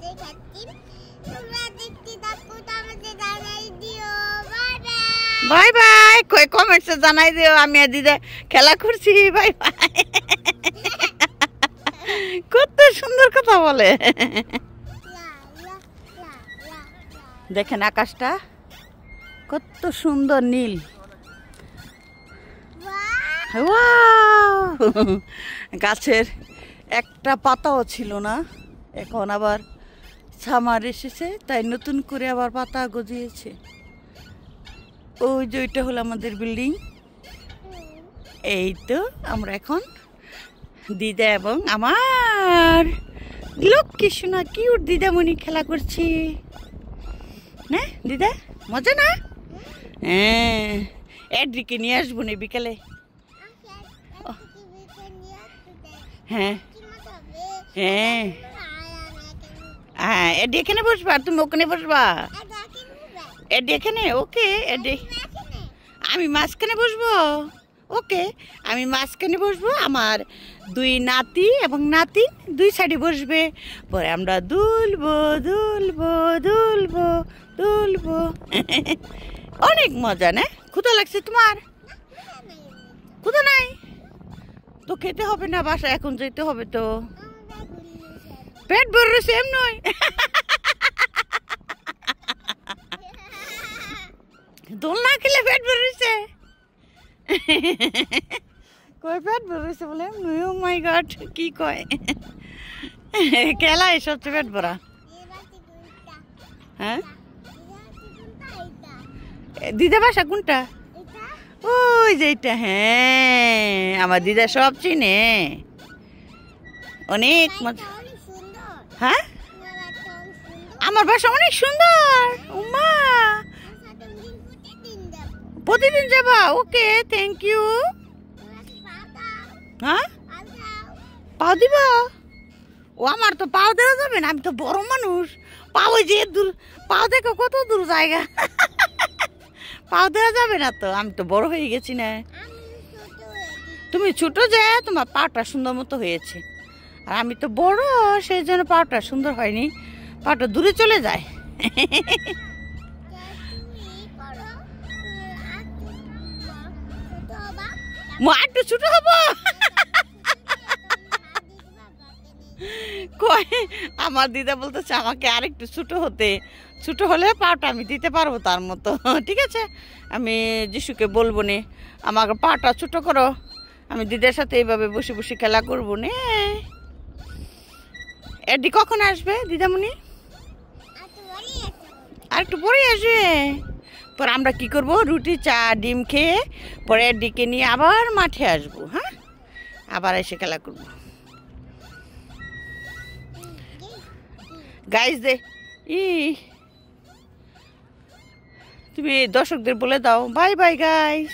দেখাচ্ছি। তোমরা দেখতে থাকো, আমাদের জানাই দিও। Bye bye. Bye bye. কই কমেন্টসে জানাই দিও আমি আর দিদা খেলা করছি। Bye bye. কত সুন্দর কথা বলে। দেখেন আকাশটা কত সুন্দর নীল। গাছের একটা পাতাও ছিল না, এখন আবার সামার এসেছে তাই নতুন করে আবার পাতা গজিয়েছে। ওই যে ওইটা হলো আমাদের বিল্ডিং। এই তো আমরা এখন দিদা এবং আমার লক্ষ্মী সোনা কিউট দিদামণি খেলা করছি না দিদা, মজা না? হ্যাঁ, এডরিকে নিয়ে আসবো না বিকালে। হ্যাঁ হ্যাঁ হ্যাঁ, এডি এখানে বসবা, তুমি ওখানে বসবা। এডি এখানে, ওকে। এডি আমি মাঝখানে বসবো, ওকে। আমি মাঝখানে বসবো, আমার দুই নাতি এবং নাতিন দুই সাইডে বসবে। পরে আমরা দুলবো দুলবো দুলবো দুলবো। অনেক মজা না? ক্ষুধা লাগছে তোমার? ক্ষুধা নাই তো খেতে হবে না, বাসায় এখন যেতে হবে তো। পেট ভরে রয়েছে এম নয়। দোল না খেলে পেট ভরে রয়েছে। কয় পেট ভরে রয়েছে বলে? ও মাই গড, কি কয়? খেলায় সবচেয়ে পেট ভরা। হ্যাঁ, দিদা বাসা কোনটা? ওই যে এটা। হ্যাঁ, আমার দিদা সব চিনে, অনেক মজা। হ্যাঁ, আমার বাসা অনেক সুন্দর। উমা, প্রতিদিন যাবা? ওকে, থ্যাংক ইউ। হ্যাঁ, পাও দিবা? ও আমার তো পাও দেওয়া যাবে না, আমি তো বড় মানুষ। পাও যে দূর, পাও দেখো কত দূর জায়গা। পাও দেওয়া যাবে না তো, আমি তো বড় হয়ে গেছি না। তুমি ছোট যে তোমার পাটা সুন্দর মতো হয়েছে, আর আমি তো বড়, সেই জন্য পাটা সুন্দর হয়নি, পাটা দূরে চলে যায়। একটু ছোট হবো। কয় আমার দিদা বলতেছে আমাকে আরেকটু ছোট হতে, ছোট হলে পাটা আমি দিতে পারবো তার মতো। ঠিক আছে, আমি যিশুকে বলবো নে আমাকে পাটা ছোট করো, আমি দিদার সাথে এইভাবে বসে বসে খেলা করবো নে। এডি কখন আসবে দিদামণি? আর একটু পরে আসবে। পরে আমরা কি করব, রুটি চা ডিম খেয়ে পরে এডিকে নিয়ে আবার মাঠে আসবো। হ্যাঁ, আবার এসে খেলা করবো। গাইস দে তুমি দর্শকদের বলে দাও বাই বাই গাইস।